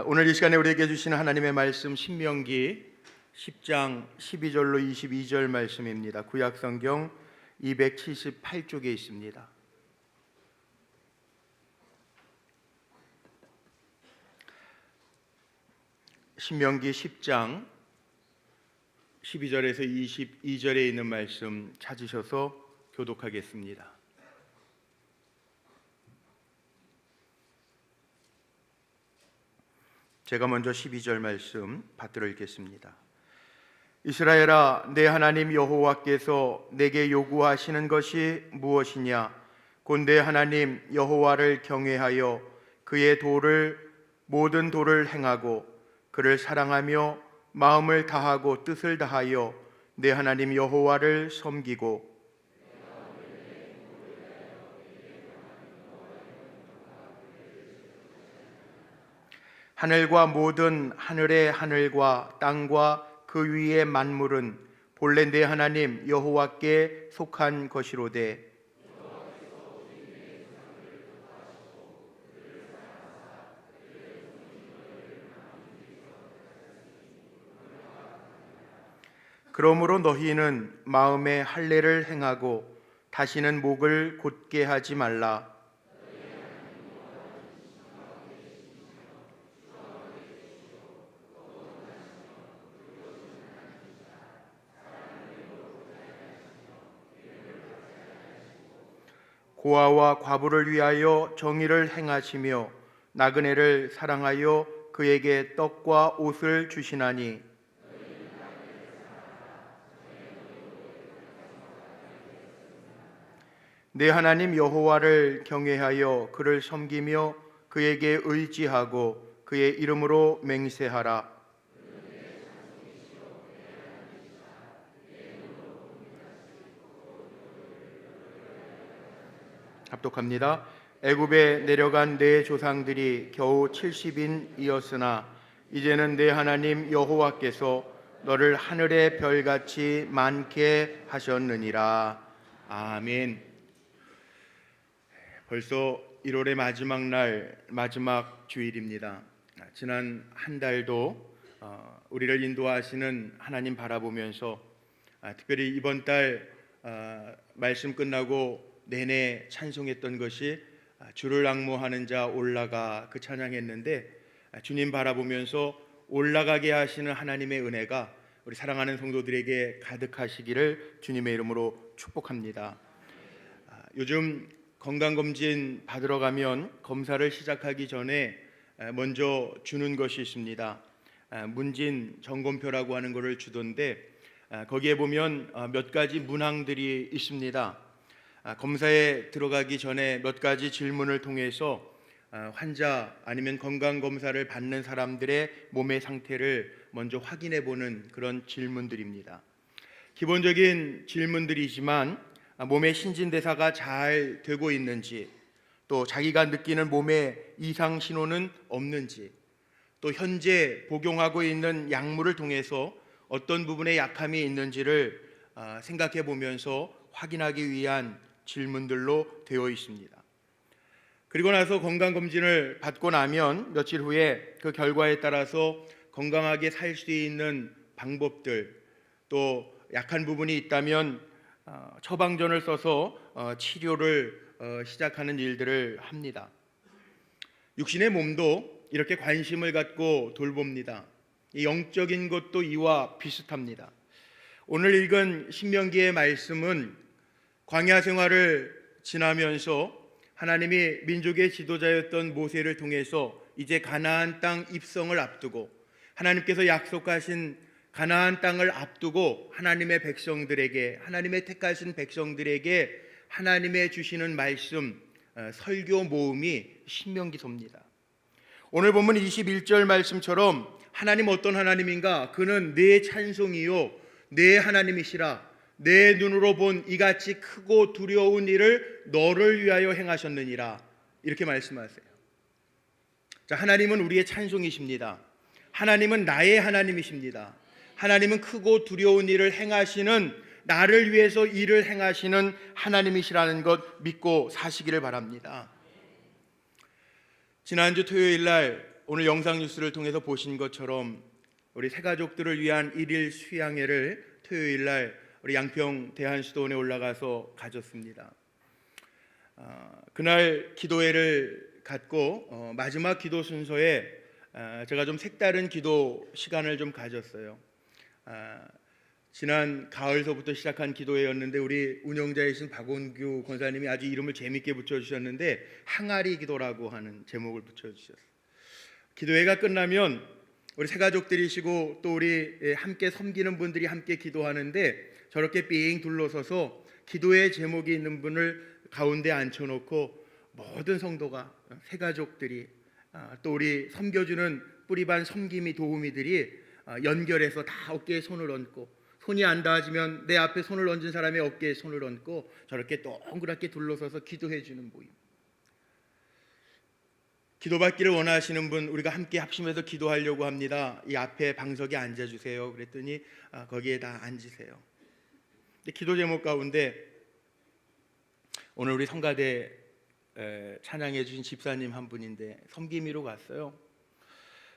오늘 이 시간에 우리에게 주시는 하나님의 말씀 신명기 10장 12절로 22절 말씀입니다. 구약성경 278쪽에 있습니다. 신명기 10장 12절에서 22절에 있는 말씀 찾으셔서 교독하겠습니다. 제가 먼저 12절 말씀 받들어 읽겠습니다. 이스라엘아, 내 하나님 여호와께서 내게 요구하시는 것이 무엇이냐? 곧 내 하나님 여호와를 경외하여 그의 모든 도를 행하고 그를 사랑하며 마음을 다하고 뜻을 다하여 내 하나님 여호와를 섬기고 하늘과 모든 하늘의 하늘과 땅과 그 위의 만물은 본래 내 하나님 여호와께 속한 것이로되 그러므로 너희는 마음에 할례를 행하고 다시는 목을 곧게 하지 말라. 고아와 과부를 위하여 정의를 행하시며 나그네를 사랑하여 그에게 떡과 옷을 주시나니 내 하나님 여호와를 경외하여 그를 섬기며 그에게 의지하고 그의 이름으로 맹세하라. 합독합니다. 애굽에 내려간 내 조상들이 겨우 70인이었으나 이제는 내 하나님 여호와께서 너를 하늘의 별같이 많게 하셨느니라. 아멘. 벌써 1월의 마지막 날, 마지막 주일입니다. 지난 한 달도 우리를 인도하시는 하나님 바라보면서 특별히 이번 달 말씀 끝나고 내내 찬송했던 것이 주를 앙모하는 자 올라가 그 찬양했는데 주님 바라보면서 올라가게 하시는 하나님의 은혜가 우리 사랑하는 성도들에게 가득하시기를 주님의 이름으로 축복합니다. 요즘 건강검진 받으러 가면 검사를 시작하기 전에 먼저 주는 것이 있습니다. 문진 점검표라고 하는 것을 주던데 거기에 보면 몇 가지 문항들이 있습니다. 검사에 들어가기 전에 몇 가지 질문을 통해서 환자 아니면 건강검사를 받는 사람들의 몸의 상태를 먼저 확인해 보는 그런 질문들입니다. 기본적인 질문들이지만 몸의 신진대사가 잘 되고 있는지, 또 자기가 느끼는 몸의 이상 신호는 없는지, 또 현재 복용하고 있는 약물을 통해서 어떤 부분에 약함이 있는지를 생각해 보면서 확인하기 위한 질문들로 되어 있습니다. 그리고 나서 건강검진을 받고 나면 며칠 후에 그 결과에 따라서 건강하게 살 수 있는 방법들, 또 약한 부분이 있다면 처방전을 써서 치료를 시작하는 일들을 합니다. 육신의 몸도 이렇게 관심을 갖고 돌봅니다. 이 영적인 것도 이와 비슷합니다. 오늘 읽은 신명기의 말씀은 광야 생활을 지나면서 하나님이 민족의 지도자였던 모세를 통해서 이제 가나안 땅 입성을 앞두고 하나님께서 약속하신 가나안 땅을 앞두고 하나님의 백성들에게, 하나님의 택하신 백성들에게 하나님의 주시는 말씀, 설교 모음이 신명기서입니다. 오늘 본문 21절 말씀처럼 하나님 어떤 하나님인가? 그는 내 찬송이요 내 하나님이시라. 내 눈으로 본 이같이 크고 두려운 일을 너를 위하여 행하셨느니라. 이렇게 말씀하세요. 자, 하나님은 우리의 찬송이십니다. 하나님은 나의 하나님이십니다. 하나님은 크고 두려운 일을 행하시는, 나를 위해서 일을 행하시는 하나님이시라는 것 믿고 사시기를 바랍니다. 지난주 토요일 날 오늘 영상 뉴스를 통해서 보신 것처럼 우리 새가족들을 위한 일일 수양회를 토요일 날 우리 양평 대한수도원에 올라가서 가졌습니다. 그날 기도회를 갖고 마지막 기도 순서에 제가 좀 색다른 기도 시간을 좀 가졌어요. 지난 가을서부터 시작한 기도회였는데 우리 운영자이신 박원규 권사님이 아주 이름을 재밌게 붙여주셨는데 항아리 기도라고 하는 제목을 붙여주셨어요. 기도회가 끝나면 우리 새가족들이시고 또 우리 함께 섬기는 분들이 함께 기도하는데 저렇게 삥 둘러서서 기도의 제목이 있는 분을 가운데 앉혀놓고 모든 성도가 새가족들이 또 우리 섬겨주는 뿌리반 섬김이 도우미들이 연결해서 다 어깨에 손을 얹고 손이 안 닿아지면 내 앞에 손을 얹은 사람의 어깨에 손을 얹고 저렇게 동그랗게 둘러서서 기도해 주는 모임. 기도받기를 원하시는 분 우리가 함께 합심해서 기도하려고 합니다. 이 앞에 방석에 앉아주세요. 그랬더니 거기에 다 앉으세요. 기도 제목 가운데 오늘 우리 성가대 찬양해 주신 집사님 한 분인데 섬김이로 갔어요.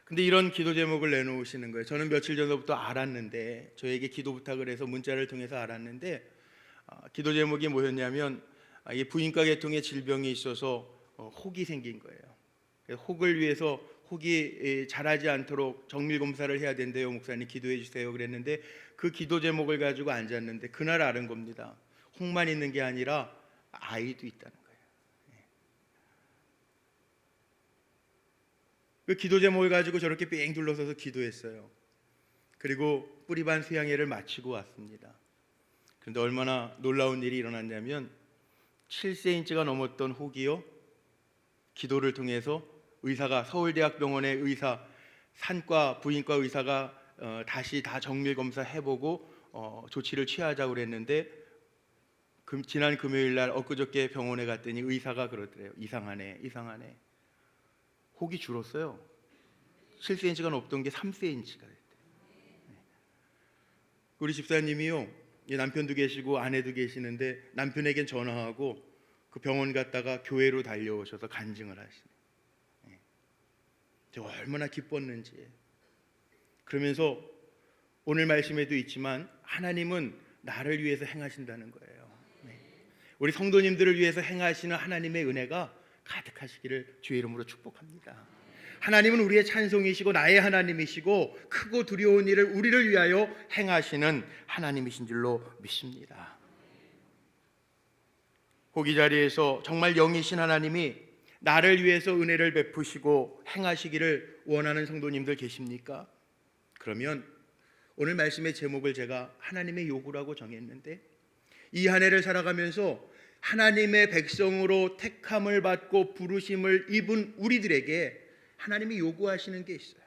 근데 이런 기도 제목을 내놓으시는 거예요. 저는 며칠 전부터 알았는데 저에게 기도 부탁을 해서 문자를 통해서 알았는데 기도 제목이 뭐였냐면 이 부인과 계통의 질병이 있어서 혹이 생긴 거예요. 혹을 위해서 혹이 자라지 않도록 정밀 검사를 해야 된대요. 목사님 기도해 주세요. 그랬는데 그 기도 제목을 가지고 앉았는데 그날 알은 겁니다. 혹만 있는 게 아니라 아이도 있다는 거예요. 그 기도 제목을 가지고 저렇게 뺑 둘러서서 기도했어요. 그리고 뿌리반 수양회를 마치고 왔습니다. 그런데 얼마나 놀라운 일이 일어났냐면 7cm가 넘었던 혹이요, 기도를 통해서 의사가 서울대학병원의 의사, 산과 부인과 의사가 다시 다 정밀 검사 해보고 조치를 취하자고 그랬는데 지난 금요일 날 엊그저께 병원에 갔더니 의사가 그러더래요. 이상하네. 혹이 줄었어요. 7cm가 넘던 게 3cm가 됐대요. 우리 집사님이요, 남편도 계시고 아내도 계시는데 남편에겐 전화하고 그 병원 갔다가 교회로 달려오셔서 간증을 하시네요. 제가 얼마나 기뻤는지. 그러면서 오늘 말씀에도 있지만 하나님은 나를 위해서 행하신다는 거예요. 우리 성도님들을 위해서 행하시는 하나님의 은혜가 가득하시기를 주의 이름으로 축복합니다. 하나님은 우리의 찬송이시고 나의 하나님이시고 크고 두려운 일을 우리를 위하여 행하시는 하나님이신 줄로 믿습니다. 호기 자리에서 정말 영이신 하나님이 나를 위해서 은혜를 베푸시고 행하시기를 원하는 성도님들 계십니까? 그러면 오늘 말씀의 제목을 제가 하나님의 요구라고 정했는데 이 한 해를 살아가면서 하나님의 백성으로 택함을 받고 부르심을 입은 우리들에게 하나님이 요구하시는 게 있어요.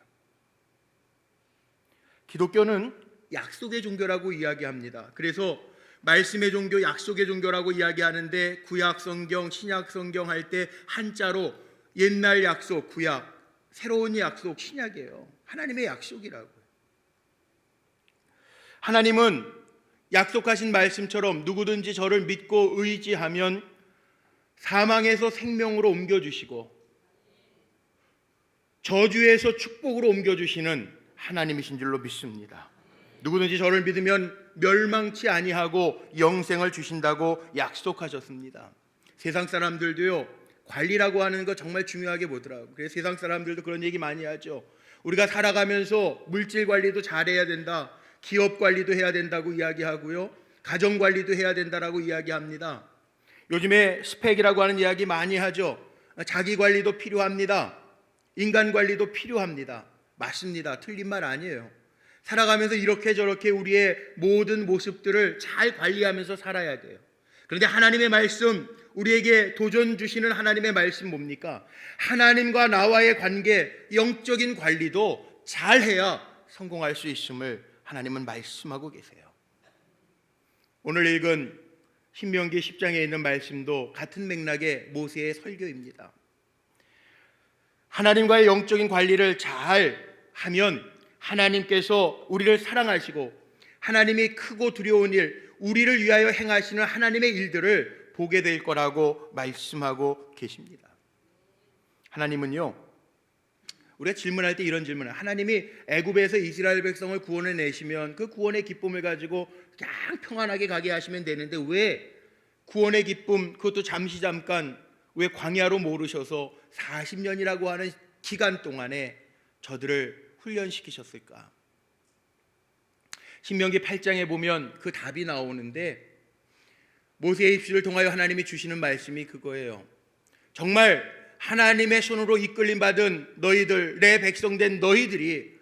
기독교는 약속의 종교라고 이야기합니다. 그래서 말씀의 종교, 약속의 종교라고 이야기하는데 구약 성경, 신약 성경 할 때 한자로 옛날 약속, 구약, 새로운 약속, 신약이에요. 하나님의 약속이라고요. 하나님은 약속하신 말씀처럼 누구든지 저를 믿고 의지하면 사망에서 생명으로 옮겨주시고 저주에서 축복으로 옮겨주시는 하나님이신 줄로 믿습니다. 누구든지 저를 믿으면 멸망치 아니하고 영생을 주신다고 약속하셨습니다. 세상 사람들도요, 관리라고 하는 거 정말 중요하게 보더라고요. 그래서 세상 사람들도 그런 얘기 많이 하죠. 우리가 살아가면서 물질 관리도 잘해야 된다, 기업 관리도 해야 된다고 이야기하고요, 가정 관리도 해야 된다라고 이야기합니다. 요즘에 스펙이라고 하는 이야기 많이 하죠. 자기 관리도 필요합니다. 인간 관리도 필요합니다. 맞습니다. 틀린 말 아니에요. 살아가면서 이렇게 저렇게 우리의 모든 모습들을 잘 관리하면서 살아야 돼요. 그런데 하나님의 말씀, 우리에게 도전 주시는 하나님의 말씀 뭡니까? 하나님과 나와의 관계, 영적인 관리도 잘해야 성공할 수 있음을 하나님은 말씀하고 계세요. 오늘 읽은 신명기 10장에 있는 말씀도 같은 맥락의 모세의 설교입니다. 하나님과의 영적인 관리를 잘 하면 하나님께서 우리를 사랑하시고 하나님이 크고 두려운 일, 우리를 위하여 행하시는 하나님의 일들을 보게 될 거라고 말씀하고 계십니다. 하나님은요, 우리가 질문할 때 이런 질문을, 하나님이 애굽에서 이스라엘 백성을 구원해 내시면 그 구원의 기쁨을 가지고 그냥 평안하게 가게 하시면 되는데 왜 구원의 기쁨, 그것도 잠시 잠깐 왜 광야로 모르셔서 40년이라고 하는 기간 동안에 저들을 훈련시키셨을까? 신명기 8장에 보면 그 답이 나오는데, 모세의 입술을 통하여 하나님이 주시는 말씀이 그거예요. 정말 하나님의 손으로 이끌림 받은 너희들, 내 백성된 너희들이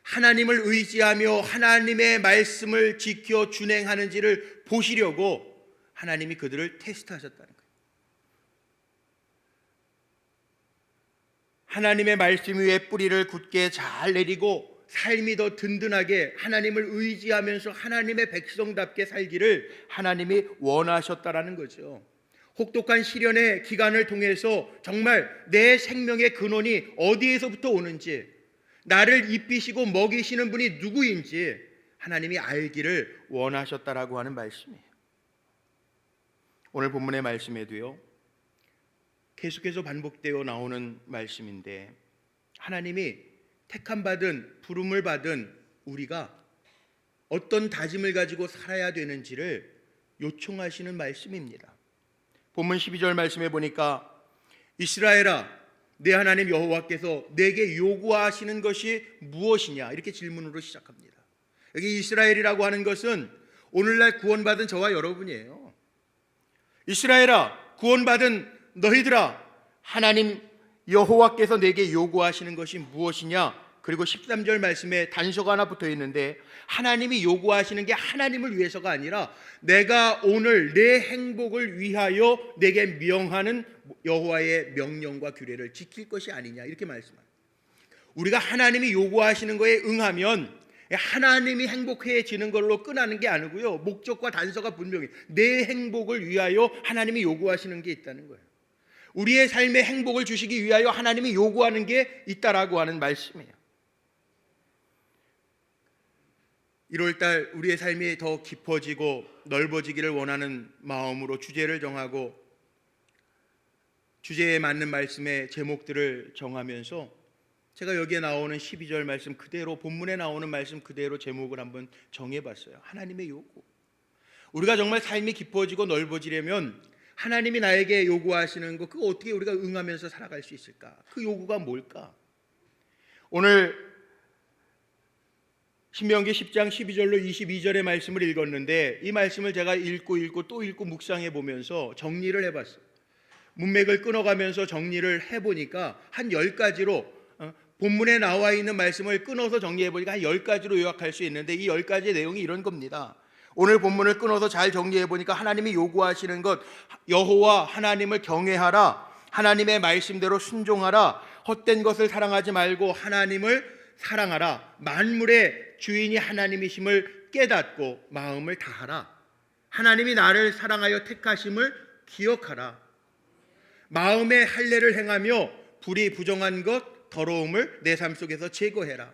하나님을 의지하며 하나님의 말씀을 지켜 준행하는지를 보시려고 하나님이 그들을 테스트하셨다는 거예요. 하나님의 말씀 위에 뿌리를 굳게 잘 내리고 삶이 더 든든하게 하나님을 의지하면서 하나님의 백성답게 살기를 하나님이 원하셨다라는 거죠. 혹독한 시련의 기간을 통해서 정말 내 생명의 근원이 어디에서부터 오는지, 나를 입히시고 먹이시는 분이 누구인지 하나님이 알기를 원하셨다라고 하는 말씀이에요. 오늘 본문의 말씀에도요, 계속해서 반복되어 나오는 말씀인데, 하나님이 택함받은, 부름을 받은 우리가 어떤 다짐을 가지고 살아야 되는지를 요청하시는 말씀입니다. 본문 12절 말씀에 보니까 이스라엘아, 내 하나님 여호와께서 내게 요구하시는 것이 무엇이냐, 이렇게 질문으로 시작합니다. 여기 이스라엘이라고 하는 것은 오늘날 구원받은 저와 여러분이에요. 이스라엘아, 구원받은 너희들아, 하나님 여호와께서 내게 요구하시는 것이 무엇이냐? 그리고 13절 말씀에 단서가 하나 붙어 있는데, 하나님이 요구하시는 게 하나님을 위해서가 아니라 내가 오늘 내 행복을 위하여 내게 명하는 여호와의 명령과 규례를 지킬 것이 아니냐, 이렇게 말씀합니다. 우리가 하나님이 요구하시는 거에 응하면 하나님이 행복해지는 걸로 끝나는 게 아니고요, 목적과 단서가 분명히 내 행복을 위하여 하나님이 요구하시는 게 있다는 거예요. 우리의 삶에 행복을 주시기 위하여 하나님이 요구하는 게 있다라고 하는 말씀이에요. 1월달 우리의 삶이 더 깊어지고 넓어지기를 원하는 마음으로 주제를 정하고 주제에 맞는 말씀의 제목들을 정하면서 제가 여기에 나오는 12절 말씀 그대로, 본문에 나오는 말씀 그대로 제목을 한번 정해봤어요. 하나님의 요구. 우리가 정말 삶이 깊어지고 넓어지려면 하나님이 나에게 요구하시는 것, 그거 어떻게 우리가 응하면서 살아갈 수 있을까? 그 요구가 뭘까? 오늘 신명기 10장 12절로 22절의 말씀을 읽었는데, 이 말씀을 제가 읽고 또 읽고 묵상해 보면서 정리를 해봤어요. 문맥을 끊어가면서 정리를 해보니까 한 10가지로, 본문에 나와 있는 말씀을 끊어서 정리해보니까 한 10가지로 요약할 수 있는데, 이 10가지의 내용이 이런 겁니다. 오늘 본문을 끊어서 잘 정리해보니까 하나님이 요구하시는 것, 여호와 하나님을 경외하라, 하나님의 말씀대로 순종하라, 헛된 것을 사랑하지 말고 하나님을 사랑하라, 만물의 주인이 하나님이심을 깨닫고 마음을 다하라, 하나님이 나를 사랑하여 택하심을 기억하라, 마음의 할례를 행하며 불이 부정한 것, 더러움을 내 삶 속에서 제거해라,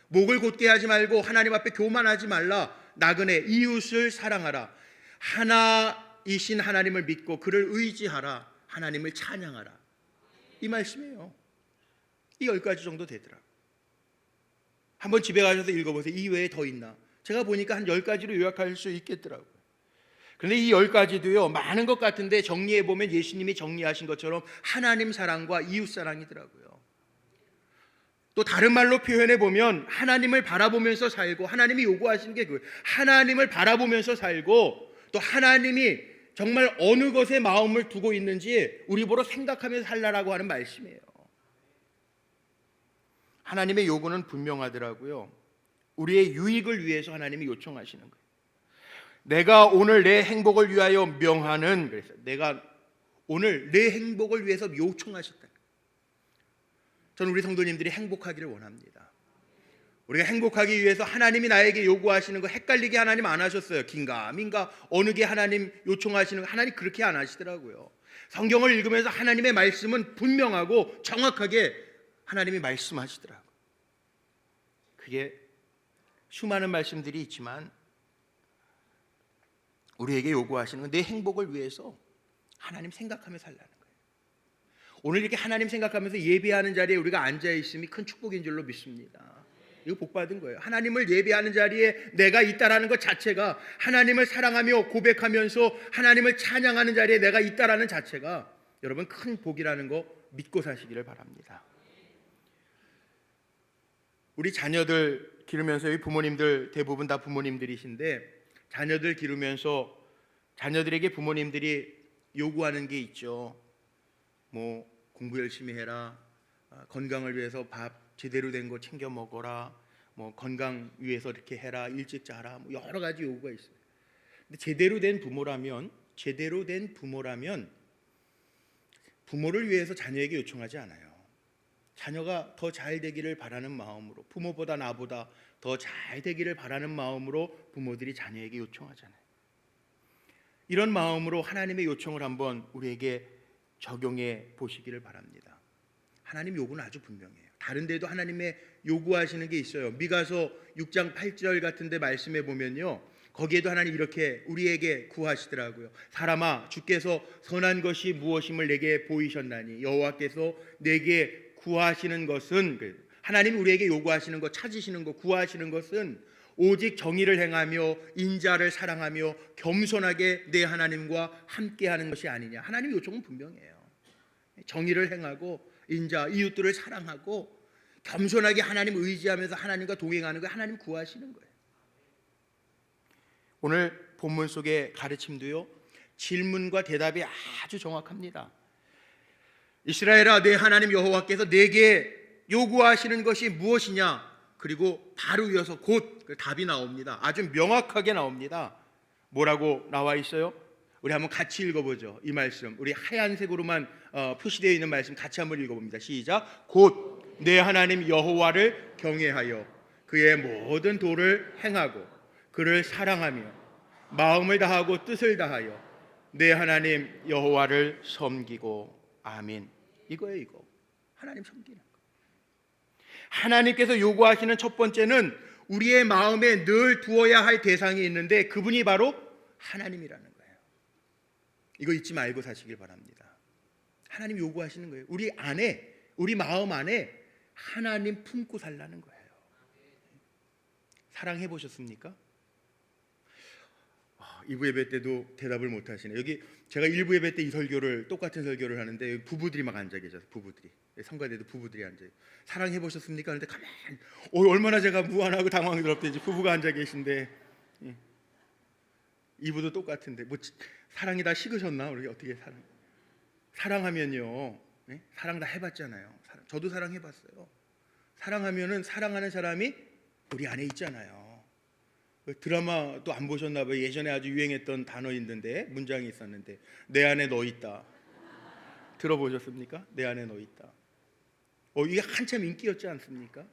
목을 곧게 하지 말고 하나님 앞에 교만하지 말라, 나그네 이웃을 사랑하라, 하나이신 하나님을 믿고 그를 의지하라, 하나님을 찬양하라. 이 말씀이에요. 이 10가지 정도 되더라. 한번 집에 가셔서 읽어보세요. 이 외에 더 있나? 제가 보니까 한 10가지로 요약할 수 있겠더라고요. 그런데 이 10가지도요, 많은 것 같은데 정리해보면 예수님이 정리하신 것처럼 하나님 사랑과 이웃 사랑이더라고요. 또 다른 말로 표현해보면 하나님을 바라보면서 살고, 하나님이 요구하시는 게 그거예요. 하나님을 바라보면서 살고, 또 하나님이 정말 어느 것에 마음을 두고 있는지 우리 보러 생각하면서 살라라고 하는 말씀이에요. 하나님의 요구는 분명하더라고요. 우리의 유익을 위해서 하나님이 요청하시는 거예요. 내가 오늘 내 행복을 위하여 명하는, 그래서 내가 오늘 내 행복을 위해서 요청하셨다. 저는 우리 성도님들이 행복하기를 원합니다. 우리가 행복하기 위해서 하나님이 나에게 요구하시는 거 헷갈리게 하나님 안 하셨어요. 긴가민가 어느 게 하나님 요청하시는 거, 하나님 그렇게 안 하시더라고요. 성경을 읽으면서 하나님의 말씀은 분명하고 정확하게 하나님이 말씀하시더라고요. 그게 수많은 말씀들이 있지만 우리에게 요구하시는 건 내 행복을 위해서 하나님 생각하며 살라는 거예요. 오늘 이렇게 하나님 생각하면서 예배하는 자리에 우리가 앉아 있음이 큰 축복인 줄로 믿습니다. 이거 복 받은 거예요. 하나님을 예배하는 자리에 내가 있다라는 것 자체가, 하나님을 사랑하며 고백하면서 하나님을 찬양하는 자리에 내가 있다라는 자체가 여러분 큰 복이라는 거 믿고 사시기를 바랍니다. 우리 자녀들 기르면서, 이 부모님들 대부분 다 부모님들이신데, 자녀들 기르면서 자녀들에게 부모님들이 요구하는 게 있죠. 뭐 공부 열심히 해라, 건강을 위해서 밥 제대로 된 거 챙겨 먹어라, 뭐 건강 위해서 이렇게 해라, 일찍 자라, 뭐 여러 가지 요구가 있어요. 근데 제대로 된 부모라면 부모를 위해서 자녀에게 요청하지 않아요. 자녀가 더 잘 되기를 바라는 마음으로, 부모보다 나보다 더 잘 되기를 바라는 마음으로 부모들이 자녀에게 요청하잖아요. 이런 마음으로 하나님의 요청을 한번 우리에게 적용해 보시기를 바랍니다. 하나님 요구는 아주 분명해요. 다른 데도 하나님의 요구하시는 게 있어요. 미가서 6장 8절 같은 데 말씀해 보면요, 거기에도 하나님 이렇게 우리에게 구하시더라고요. 사람아, 주께서 선한 것이 무엇임을 내게 보이셨나니 여호와께서 내게 구하시는 것은, 하나님이 우리에게 요구하시는 것, 찾으시는 것, 구하시는 것은 오직 정의를 행하며 인자를 사랑하며 겸손하게 내 하나님과 함께하는 것이 아니냐. 하나님의 요청은 분명해요. 정의를 행하고 인자, 이웃들을 사랑하고 겸손하게 하나님 의지하면서 하나님과 동행하는 거, 하나님 구하시는 거예요. 오늘 본문 속의 가르침도요, 질문과 대답이 아주 정확합니다. 이스라엘아, 내 하나님 여호와께서 내게 요구하시는 것이 무엇이냐? 그리고 바로 이어서 곧 답이 나옵니다. 아주 명확하게 나옵니다. 뭐라고 나와 있어요? 우리 한번 같이 읽어보죠. 이 말씀, 우리 하얀색으로만 표시되어 있는 말씀 같이 한번 읽어봅니다. 시작. 곧 내 하나님 여호와를 경외하여 그의 모든 도를 행하고 그를 사랑하며 마음을 다하고 뜻을 다하여 내 하나님 여호와를 섬기고. 아멘. 이거예요. 이거 하나님 섬기는 거. 하나님께서 요구하시는 첫 번째는 우리의 마음에 늘 두어야 할 대상이 있는데, 그분이 바로 하나님이라는 거예요. 이거 잊지 말고 사시길 바랍니다. 하나님 요구하시는 거예요. 우리 안에, 우리 마음 안에 하나님 품고 살라는 거예요. 사랑해 보셨습니까? 2부 예배 때도 대답을 못 하시네. 여기 제가 1부 예배 때 이 설교를, 똑같은 설교를 하는데 여기 부부들이 막 앉아 계셔서, 부부들이, 성가대도 부부들이 앉아요. 사랑해 보셨습니까? 하는데 가만히, 얼마나 제가 무안하고 당황스럽든지 부부가 앉아 계신데, 2부도 똑같은데 뭐 사랑이 다 식으셨나? 우리 어떻게 사랑하면요, 사랑 다 해봤잖아요. 저도 사랑해봤어요. 사랑하면은 사랑하는 사람이 우리 안에 있잖아요. 드라마도 안 보셨나 봐요. 예전에 아주 유행했던 단어 있는데, 문장이 있었는데, 내 안에 너 있다. 들어보셨습니까? 내 안에 너 있다. 이게 한참 인기였지 않습니까?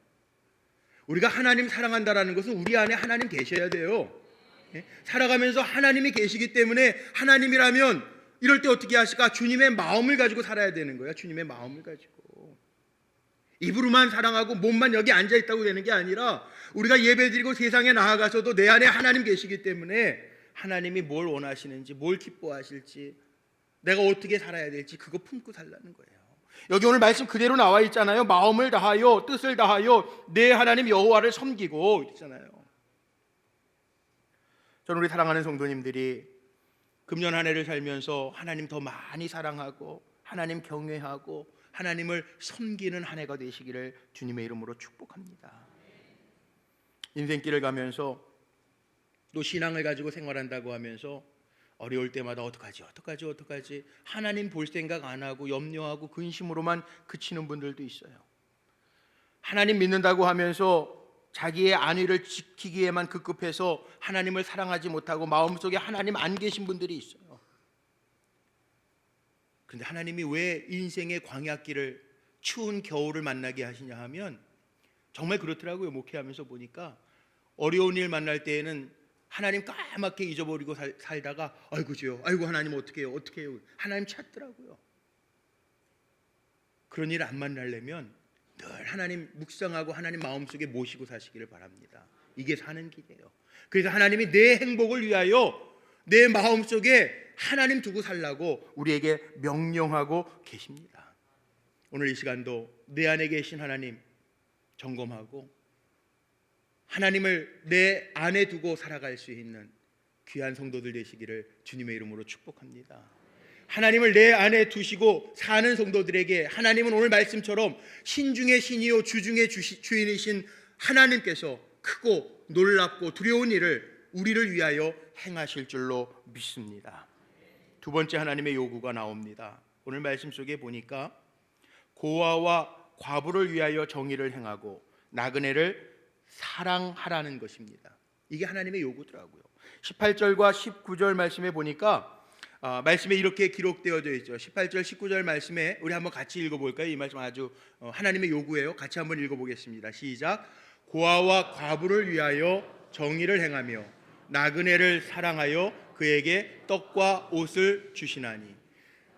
우리가 하나님 사랑한다라는 것은 우리 안에 하나님 계셔야 돼요. 살아가면서 하나님이 계시기 때문에, 하나님이라면 이럴 때 어떻게 하실까? 주님의 마음을 가지고 살아야 되는 거야. 주님의 마음을 가지고. 입으로만 사랑하고 몸만 여기 앉아 있다고 되는 게 아니라, 우리가 예배드리고 세상에 나아가서도 내 안에 하나님 계시기 때문에 하나님이 뭘 원하시는지, 뭘 기뻐하실지, 내가 어떻게 살아야 될지 그거 품고 살라는 거예요. 여기 오늘 말씀 그대로 나와 있잖아요. 마음을 다하여 뜻을 다하여 내 하나님 여호와를 섬기고 있잖아요. 저는 우리 사랑하는 성도님들이 금년 한 해를 살면서 하나님 더 많이 사랑하고 하나님 경외하고 하나님을 섬기는 한 해가 되시기를 주님의 이름으로 축복합니다. 인생길을 가면서 또 신앙을 가지고 생활한다고 하면서 어려울 때마다 어떡하지 하나님 볼 생각 안 하고 염려하고 근심으로만 그치는 분들도 있어요. 하나님 믿는다고 하면서 자기의 안위를 지키기에만 급급해서 하나님을 사랑하지 못하고 마음속에 하나님 안 계신 분들이 있어요. 그런데 하나님이 왜 인생의 광야길을, 추운 겨울을 만나게 하시냐 하면, 정말 그렇더라고요. 목회하면서 보니까 어려운 일 만날 때에는 하나님 까맣게 잊어버리고 살다가 아이고 주여, 아이고 하나님 어떻게 해요 하나님 찾더라고요. 그런 일 안 만나려면 늘 하나님 묵상하고 하나님 마음속에 모시고 사시기를 바랍니다. 이게 사는 길이에요. 그래서 하나님이 내 행복을 위하여 내 마음속에 하나님 두고 살라고 우리에게 명령하고 계십니다. 오늘 이 시간도 내 안에 계신 하나님 점검하고 하나님을 내 안에 두고 살아갈 수 있는 귀한 성도들 되시기를 주님의 이름으로 축복합니다. 하나님을 내 안에 두시고 사는 성도들에게 하나님은 오늘 말씀처럼 신 중의 신이요 주 중의 주인이신 하나님께서 크고 놀랍고 두려운 일을 우리를 위하여 행하실 줄로 믿습니다. 두 번째 하나님의 요구가 나옵니다. 오늘 말씀 속에 보니까 고아와 과부를 위하여 정의를 행하고 나그네를 사랑하라는 것입니다. 이게 하나님의 요구더라고요. 18절과 19절 말씀에 보니까 말씀에 이렇게 기록되어져 있죠. 18절 19절 말씀에 우리 한번 같이 읽어볼까요? 이 말씀 아주 하나님의 요구예요. 같이 한번 읽어보겠습니다. 시작. 고아와 과부를 위하여 정의를 행하며 나그네를 사랑하여 그에게 떡과 옷을 주시나니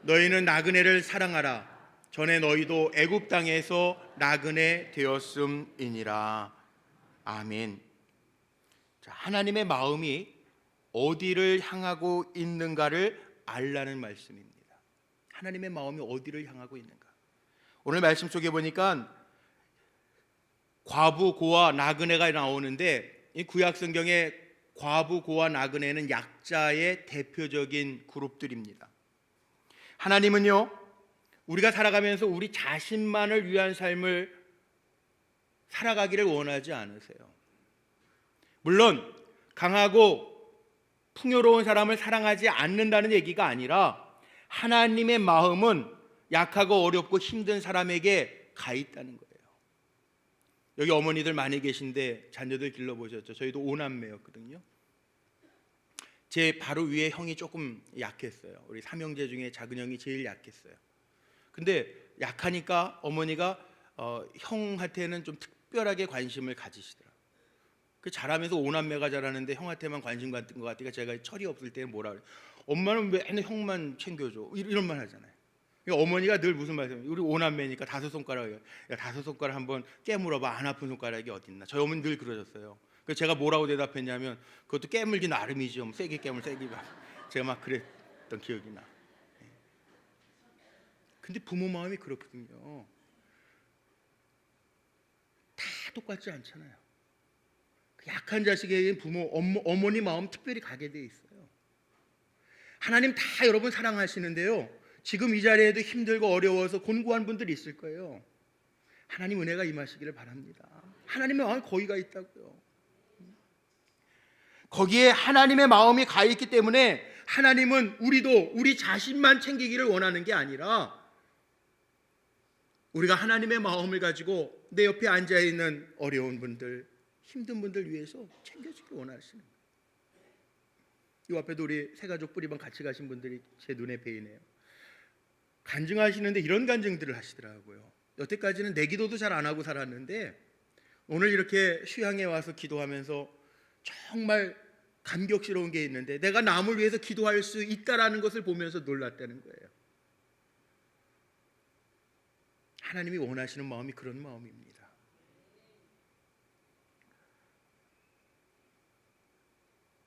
너희는 나그네를 사랑하라. 전에 너희도 애굽 땅에서 나그네 되었음이니라. 아멘. 자, 하나님의 마음이 어디를 향하고 있는가를 알라는 말씀입니다. 하나님의 마음이 어디를 향하고 있는가. 오늘 말씀 속에 보니까 과부, 고아, 나그네가 나오는데 이 구약 성경에 과부, 고아, 나그네는 약자의 대표적인 그룹들입니다. 하나님은요, 우리가 살아가면서 우리 자신만을 위한 삶을 살아가기를 원하지 않으세요. 물론 강하고 풍요로운 사람을 사랑하지 않는다는 얘기가 아니라 하나님의 마음은 약하고 어렵고 힘든 사람에게 가 있다는 거예요. 여기 어머니들 많이 계신데 자녀들 길러보셨죠? 저희도 5남매였거든요. 제 바로 위에 형이 조금 약했어요. 우리 삼형제 중에 작은 형이 제일 약했어요. 근데 약하니까 어머니가 형한테는 좀 특별하게 관심을 가지시더라고요. 그 자라면서 5남매가 자라는데 형한테만 관심 갖는 것 같으니까 제가 철이 없을 때는 뭐라 그래요? 엄마는 왜 맨날 형만 챙겨줘? 이런 말 하잖아요. 어머니가 늘 무슨 말씀이에요? 우리 5남매니까 5손가락이에요. 야, 5손가락 한번 깨물어봐. 안 아픈 손가락이 어딨나? 저희 어머니 늘 그러셨어요. 그래서 제가 뭐라고 대답했냐면 그것도 깨물기 나름이죠. 세게 세게 제가 막 그랬던 기억이 나. 근데 부모 마음이 그렇거든요. 다 똑같지 않잖아요. 약한 자식에게 어머니 마음 특별히 가게 돼 있어요. 하나님 다 여러분 사랑하시는데요. 지금 이 자리에도 힘들고 어려워서 곤고한 분들이 있을 거예요. 하나님 은혜가 임하시기를 바랍니다. 하나님의 마음이 거기 가 있다고요. 거기에 하나님의 마음이 가 있기 때문에 하나님은 우리 자신만 챙기기를 원하는 게 아니라 우리가 하나님의 마음을 가지고 내 옆에 앉아있는 어려운 분들, 힘든 분들 위해서 챙겨주길 원하시는 거예요. 이 앞에도 우리 새가족 뿌리방 같이 가신 분들이 제 눈에 보이네요. 간증하시는데 이런 간증들을 하시더라고요. 여태까지는 내 기도도 잘 안 하고 살았는데 오늘 이렇게 휴양에 와서 기도하면서 정말 감격스러운 게 있는데 내가 남을 위해서 기도할 수 있다라는 것을 보면서 놀랐다는 거예요. 하나님이 원하시는 마음이 그런 마음입니다.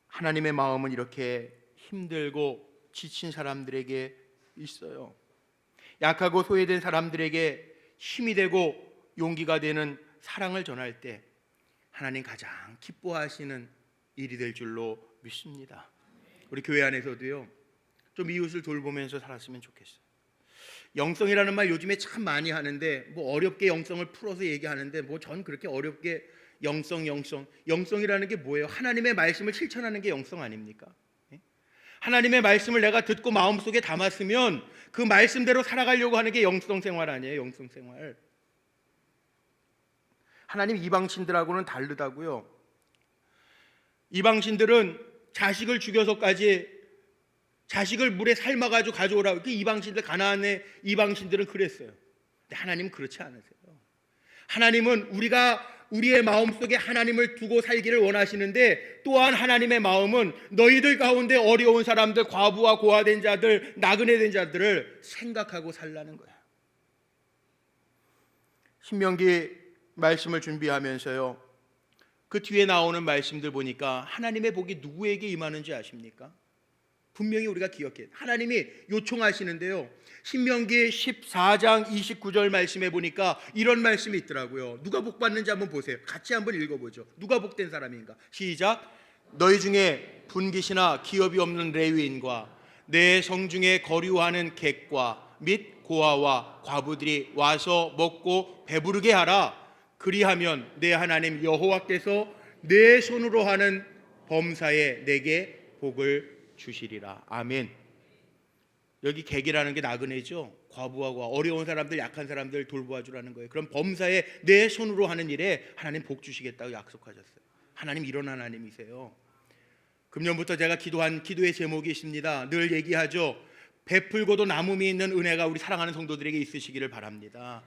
하나님의 마음은 이렇게 힘들고 지친 사람들에게 있어요. 약하고 소외된 사람들에게 힘이 되고 용기가 되는 사랑을 전할 때 하나님 가장 기뻐하시는 일이 될 줄로 믿습니다. 우리 교회 안에서도요, 좀 이웃을 돌보면서 살았으면 좋겠어요. 영성이라는 말 요즘에 참 많이 하는데 뭐 어렵게 영성을 풀어서 얘기하는데 뭐 전 그렇게 어렵게 영성이라는 게 뭐예요? 하나님의 말씀을 실천하는 게 영성 아닙니까? 하나님의 말씀을 내가 듣고 마음속에 담았으면 그 말씀대로 살아가려고 하는 게 영성생활 아니에요? 영성생활. 하나님 이방신들하고는 다르다고요. 이방신들은 자식을 죽여서까지 자식을 물에 삶아가지고 가져오라고. 그 이방신들, 가나안의 이방신들은 그랬어요. 근데 하나님은 그렇지 않으세요. 하나님은 우리의 마음속에 하나님을 두고 살기를 원하시는데 또한 하나님의 마음은 너희들 가운데 어려운 사람들, 과부와 고아된 자들, 나그네된 자들을 생각하고 살라는 거예요. 신명기 말씀을 준비하면서요, 그 뒤에 나오는 말씀들 보니까 하나님의 복이 누구에게 임하는지 아십니까? 분명히 우리가 기억해. 하나님이 요청하시는데요. 신명기 14장 29절 말씀에 보니까 이런 말씀이 있더라고요. 누가 복 받는지 한번 보세요. 같이 한번 읽어보죠. 누가 복된 사람인가? 시작. 너희 중에 분깃이나 기업이 없는 레위인과 내 성중에 거류하는 객과 및 고아와 과부들이 와서 먹고 배부르게 하라. 그리하면 내 하나님 여호와께서 내 손으로 하는 범사에 내게 복을 주시리라. 아멘. 여기 객이라는 게 나그네죠. 과부하고 어려운 사람들, 약한 사람들 돌보아 주라는 거예요. 그럼 범사에 내 손으로 하는 일에 하나님 복 주시겠다고 약속하셨어요. 하나님 이런 하나님이세요. 금년부터 제가 기도한 기도의 제목이 있습니다. 늘 얘기하죠. 베풀고도 남음이 있는 은혜가 우리 사랑하는 성도들에게 있으시기를 바랍니다.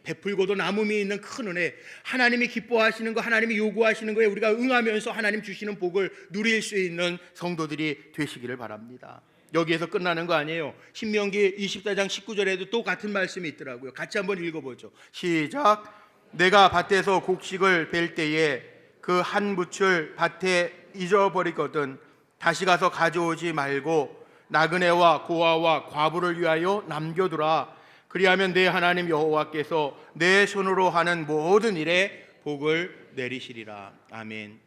베풀고도 남음이 있는 큰 은혜, 하나님이 기뻐하시는 거, 하나님이 요구하시는 거에 우리가 응하면서 하나님 주시는 복을 누릴 수 있는 성도들이 되시기를 바랍니다. 여기에서 끝나는 거 아니에요. 신명기 24장 19절에도 또 같은 말씀이 있더라고요. 같이 한번 읽어보죠. 시작. 내가 밭에서 곡식을 벨 때에 그 한 뭍을 밭에 잊어버리거든 다시 가서 가져오지 말고 나그네와 고아와 과부를 위하여 남겨두라. 그리하면 내 하나님 여호와께서 내 손으로 하는 모든 일에 복을 내리시리라. 아멘.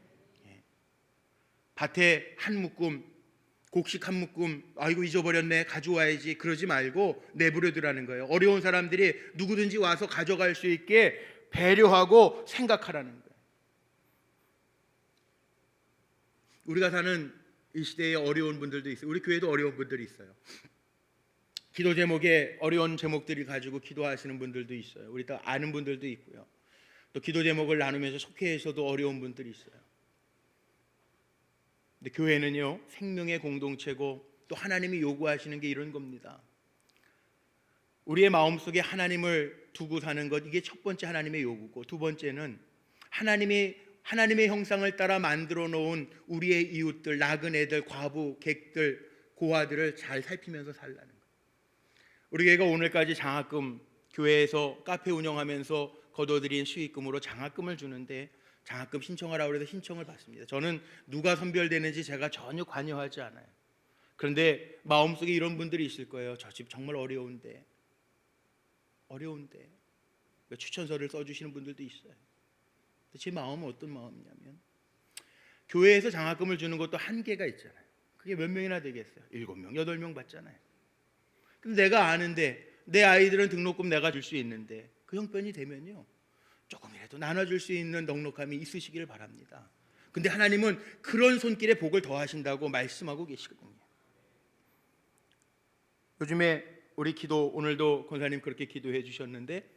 밭에 한 묶음, 곡식 한 묶음, 아이고 잊어버렸네, 가져와야지, 그러지 말고 내버려두라는 거예요. 어려운 사람들이 누구든지 와서 가져갈 수 있게 배려하고 생각하라는 거예요. 우리가 사는 이 시대에 어려운 분들도 있어요. 우리 교회도 어려운 분들이 있어요. 기도 제목에 어려운 제목들을 가지고 기도하시는 분들도 있어요. 우리 또 아는 분들도 있고요. 또 기도 제목을 나누면서 속회에서도 어려운 분들이 있어요. 근데 교회는요, 생명의 공동체고 또 하나님이 요구하시는 게 이런 겁니다. 우리의 마음속에 하나님을 두고 사는 것, 이게 첫 번째 하나님의 요구고, 두 번째는 하나님의 형상을 따라 만들어 놓은 우리의 이웃들, 나그네들, 과부, 객들, 고아들을 잘 살피면서 살라는 거예요. 우리 교회가 오늘까지 장학금, 교회에서 카페 운영하면서 거둬들인 수익금으로 장학금을 주는데 장학금 신청하라고 해서 신청을 받습니다. 저는 누가 선별되는지 제가 전혀 관여하지 않아요. 그런데 마음속에 이런 분들이 있을 거예요. 저 집 정말 어려운데 추천서를 써주시는 분들도 있어요. 제 마음은 어떤 마음이냐면, 교회에서 장학금을 주는 것도 한계가 있잖아요. 그게 몇 명이나 되겠어요? 7명, 8명 받잖아요. 근데 내가 아는데 내 아이들은 등록금 내가 줄 수 있는데 그 형편이 되면요, 조금이라도 나눠줄 수 있는 넉넉함이 있으시기를 바랍니다. 근데 하나님은 그런 손길에 복을 더하신다고 말씀하고 계시거든요. 요즘에 우리 기도, 오늘도 권사님 그렇게 기도해 주셨는데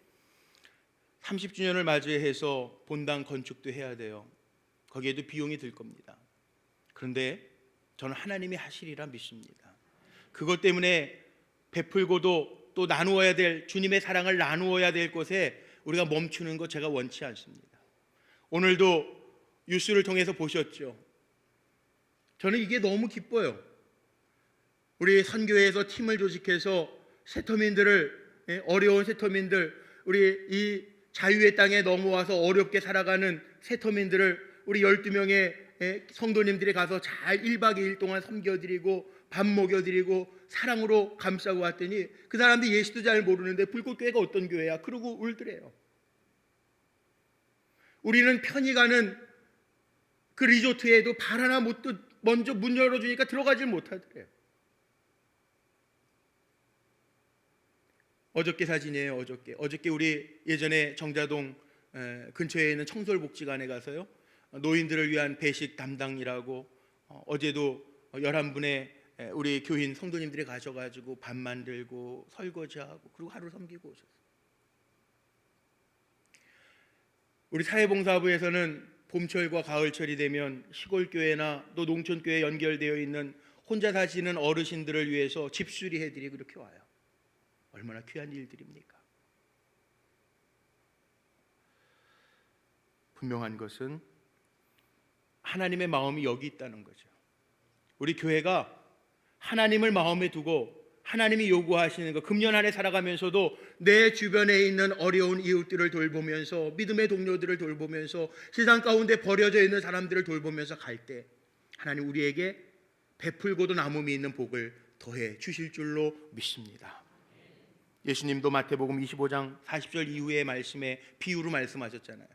30주년을 맞이해서 본당 건축도 해야 돼요. 거기에도 비용이 들 겁니다. 그런데 저는 하나님이 하시리라 믿습니다. 그것 때문에 베풀고도 또 나누어야 될, 주님의 사랑을 나누어야 될 곳에 우리가 멈추는 것 제가 원치 않습니다. 오늘도 뉴스를 통해서 보셨죠? 저는 이게 너무 기뻐요. 우리 선교회에서 팀을 조직해서 세터민들을, 어려운 세터민들, 우리 이 자유의 땅에 넘어와서 어렵게 살아가는 세터민들을 우리 12명의 성도님들이 가서 잘 1박 2일 동안 섬겨드리고 밥 먹여드리고 사랑으로 감싸고 왔더니 그 사람들이 예수도 잘 모르는데 불꽃교회가 어떤 교회야? 그러고 울더래요. 우리는 편히 가는 그 리조트에도 발 하나 못 먼저 문 열어주니까 들어가질 못하더래요. 어저께 사진이에요. 어저께 우리 예전에 정자동 근처에 있는 청솔복지관에 가서요, 노인들을 위한 배식 담당이라고 어제도 11분의 우리 교인 성도님들이 가셔가지고 밥 만들고 설거지하고 그리고 하루 섬기고 오셨어요. 우리 사회봉사부에서는 봄철과 가을철이 되면 시골교회나 또 농촌교회에 연결되어 있는 혼자 사시는 어르신들을 위해서 집수리해드리고 이렇게 와요. 얼마나 귀한 일들입니까? 분명한 것은 하나님의 마음이 여기 있다는 거죠. 우리 교회가 하나님을 마음에 두고 하나님이 요구하시는 것, 금년 한 해 살아가면서도 내 주변에 있는 어려운 이웃들을 돌보면서, 믿음의 동료들을 돌보면서, 세상 가운데 버려져 있는 사람들을 돌보면서 갈 때 하나님 우리에게 베풀고도 남음이 있는 복을 더해 주실 줄로 믿습니다. 예수님도 마태복음 25장 40절 이후의 말씀에 비유로 말씀하셨잖아요.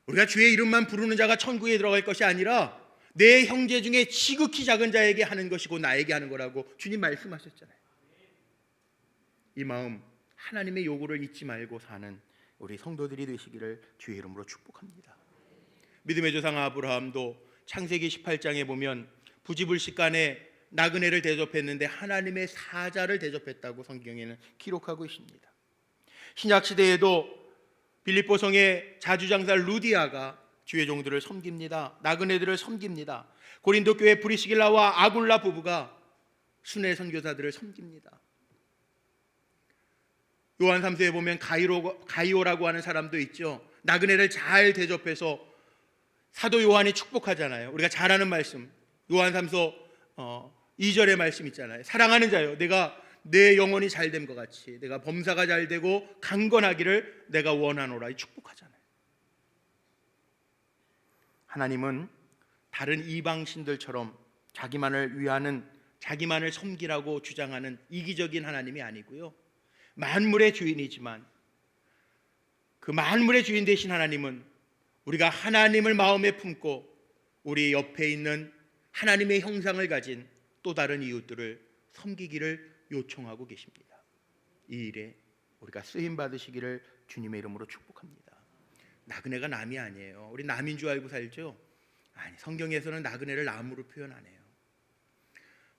우리가 주의 이름만 부르는 자가 천국에 들어갈 것이 아니라 내 형제 중에 지극히 작은 자에게 하는 것이고 나에게 하는 거라고 주님 말씀하셨잖아요. 이 마음, 하나님의 요구를 잊지 말고 사는 우리 성도들이 되시기를 주의 이름으로 축복합니다. 믿음의 조상 아브라함도 창세기 18장에 보면 부지불식간에 나그네를 대접했는데 하나님의 사자를 대접했다고 성경에는 기록하고 있습니다. 신약 시대에도 빌립보 성의 자주장사 루디아가 주의 종들을 섬깁니다. 나그네들을 섬깁니다. 고린도 교회 브리스길라와 아굴라 부부가 순회 선교사들을 섬깁니다. 요한 3서에 보면 가이오라고 하는 사람도 있죠. 나그네를 잘 대접해서 사도 요한이 축복하잖아요. 우리가 잘 아는 말씀, 요한 3서 2절의 말씀 있잖아요. 사랑하는 자여, 내가 내 영혼이 잘됨 것 같이 내가 범사가 잘되고 강건하기를 내가 원하노라. 이 축복하잖아요. 하나님은 다른 이방신들처럼 자기만을 위하는, 자기만을 섬기라고 주장하는 이기적인 하나님이 아니고요, 만물의 주인이지만 그 만물의 주인 되신 하나님은 우리가 하나님을 마음에 품고 우리 옆에 있는 하나님의 형상을 가진 또 다른 이웃들을 섬기기를 요청하고 계십니다. 이 일에 우리가 쓰임 받으시기를 주님의 이름으로 축복합니다. 나그네가 남이 아니에요. 우리 남인 줄 알고 살죠? 아니, 성경에서는 나그네를 남으로 표현 안 해요.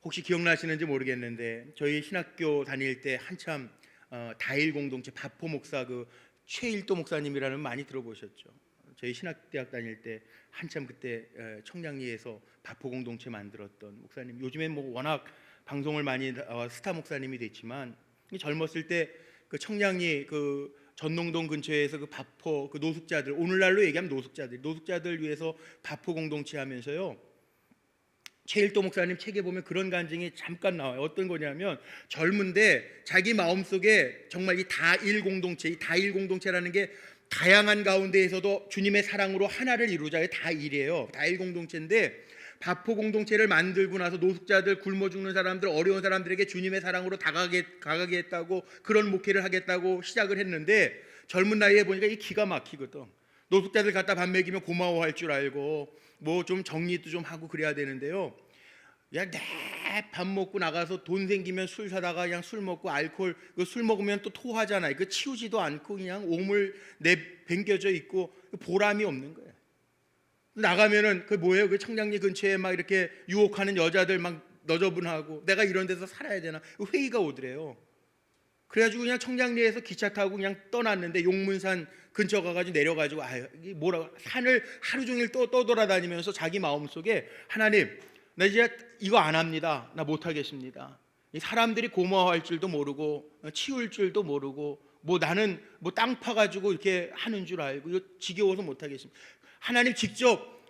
혹시 기억나시는지 모르겠는데 저희 신학교 다닐 때 한참 다일 공동체 바포 목사 그 최일도 목사님이라는 많이 들어보셨죠? 저희 신학대학 다닐 때 한참 그때 청량리에서 바포 공동체 만들었던 목사님. 요즘엔 뭐 워낙 방송을 많이 스타 목사님이 됐지만 젊었을 때 그 청량리 그 전농동 근처에서 그 바포 그 노숙자들, 오늘날로 얘기하면 노숙자들 위해서 바포 공동체 하면서요, 최일도 목사님 책에 보면 그런 간증이 잠깐 나와요. 어떤 거냐면 젊은데 자기 마음속에 정말 이 다일 공동체라는 게 다양한 가운데에서도 주님의 사랑으로 하나를 이루자의 다일이에요. 다일 공동체인데 바포 공동체를 만들고 나서 노숙자들, 굶어 죽는 사람들, 어려운 사람들에게 주님의 사랑으로 다가가게 했다고, 그런 목회를 하겠다고 시작을 했는데 젊은 나이에 보니까 이 기가 막히거든. 노숙자들 갖다 밥 먹이면 고마워할 줄 알고 뭐 좀 정리도 좀 하고 그래야 되는데요, 그냥 내 밥 먹고 나가서 돈 생기면 술 사다가 그냥 술 먹고 알코올, 그 술 먹으면 또 토하잖아요. 그 치우지도 않고 그냥 오물 내뱅겨져 있고 보람이 없는 거예요. 나가면은 그 뭐예요? 그 청량리 근처에 막 이렇게 유혹하는 여자들 막 너저분하고 내가 이런 데서 살아야 되나 회의가 오더래요. 그래가지고 그냥 청량리에서 기차 타고 그냥 떠났는데 용문산 근처 가가지고 내려가지고 이게 뭐라고 산을 하루 종일 떠돌아다니면서 자기 마음속에 하나님, 나 이제 이거 안 합니다. 나 못하겠습니다. 사람들이 고마워할 줄도 모르고 치울 줄도 모르고 뭐 나는 뭐 땅 파가지고 이렇게 하는 줄 알고 이거 지겨워서 못하겠습니다. 하나님 직접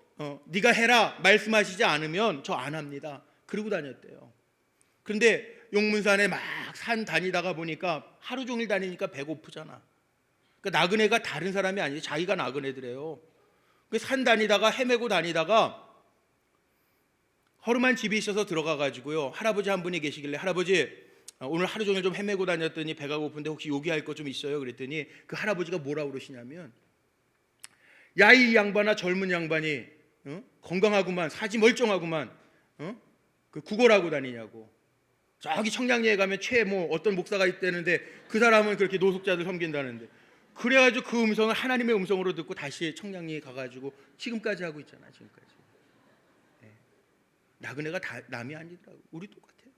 네가 해라 말씀하시지 않으면 저 안 합니다. 그러고 다녔대요. 그런데 용문산에 막 산 다니다가 보니까 하루 종일 다니니까 배고프잖아. 그러니까 나그네가 다른 사람이 아니지 자기가 나그네더래요. 그 산 다니다가 헤매고 다니다가 허름한 집이 있어서 들어가 가지고요, 할아버지 한 분이 계시길래 할아버지 오늘 하루 종일 좀 헤매고 다녔더니 배가 고픈데 혹시 요기할 거 좀 있어요? 그랬더니 그 할아버지가 뭐라고 그러시냐면, 야 이 양반아, 젊은 양반이 건강하구만, 사지 멀쩡하구만, 그 구걸하고 다니냐고. 저기 청량리에 가면 뭐 어떤 목사가 있다는데 그 사람은 그렇게 노숙자들 섬긴다는데, 그래가지고 그 음성을 하나님의 음성으로 듣고 다시 청량리에 가가지고 지금까지 하고 있잖아. 지금까지. 네. 나그네가 다 남이 아니더라고. 우리 똑같아요.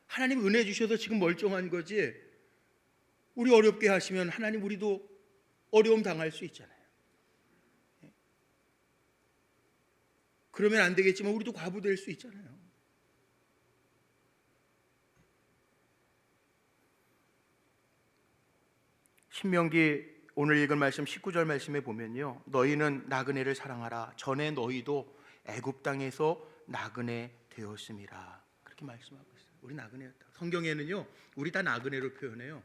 하나님 은혜 주셔서 지금 멀쩡한 거지, 우리 어렵게 하시면 하나님 우리도 어려움 당할 수 있잖아요. 네. 그러면 안 되겠지만 우리도 과부 될 수 있잖아요. 신명기 오늘 읽은 말씀 19절 말씀에 보면요, 너희는 나그네를 사랑하라. 전에 너희도 애굽 땅에서 나그네 되었음이라. 그렇게 말씀하고 있어요. 우리 나그네였다. 성경에는요, 우리 다 나그네로 표현해요.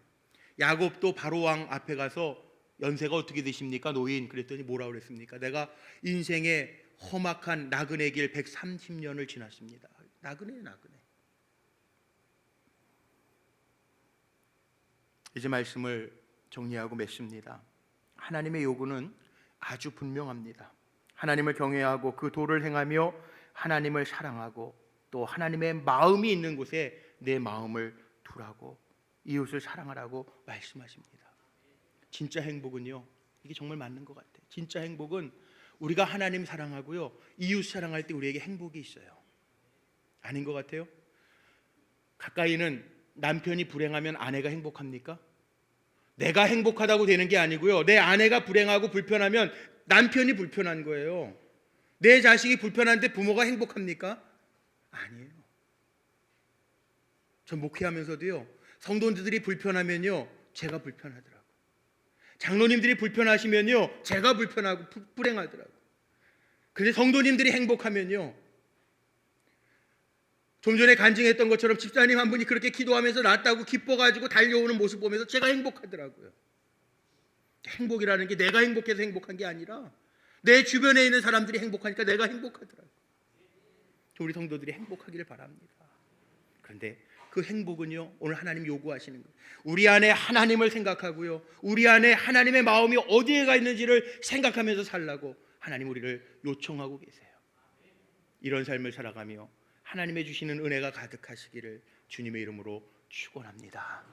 야곱도 바로 왕 앞에 가서 연세가 어떻게 되십니까? 노인. 그랬더니 뭐라 그랬습니까? 내가 인생의 험악한 나그네 길 130년을 지났습니다. 나그네. 이제 말씀을 정리하고 맺습니다. 하나님의 요구는 아주 분명합니다. 하나님을 경외하고 그 도를 행하며 하나님을 사랑하고 또 하나님의 마음이 있는 곳에 내 마음을 두라고, 이웃을 사랑하라고 말씀하십니다. 진짜 행복은요, 이게 정말 맞는 것 같아요. 진짜 행복은 우리가 하나님 사랑하고요, 이웃 사랑할 때 우리에게 행복이 있어요. 아닌 것 같아요? 가까이는 남편이 불행하면 아내가 행복합니까? 내가 행복하다고 되는 게 아니고요, 내 아내가 불행하고 불편하면 남편이 불편한 거예요. 내 자식이 불편한데 부모가 행복합니까? 아니에요. 전 목회하면서도요, 성도들이 불편하면요 제가 불편하더라고요. 장로님들이 불편하시면요 제가 불편하고 불행하더라고요. 근데 성도님들이 행복하면요, 좀 전에 간증했던 것처럼 집사님 한 분이 그렇게 기도하면서 낫다고 기뻐가지고 달려오는 모습 보면서 제가 행복하더라고요. 행복이라는 게 내가 행복해서 행복한 게 아니라 내 주변에 있는 사람들이 행복하니까 내가 행복하더라고요. 우리 성도들이 행복하기를 바랍니다. 그런데 그 행복은요, 오늘 하나님 요구하시는 거예요. 우리 안에 하나님을 생각하고요, 우리 안에 하나님의 마음이 어디에가 있는지를 생각하면서 살라고 하나님 우리를 요청하고 계세요. 이런 삶을 살아가며 하나님의 주시는 은혜가 가득하시기를 주님의 이름으로 축원합니다.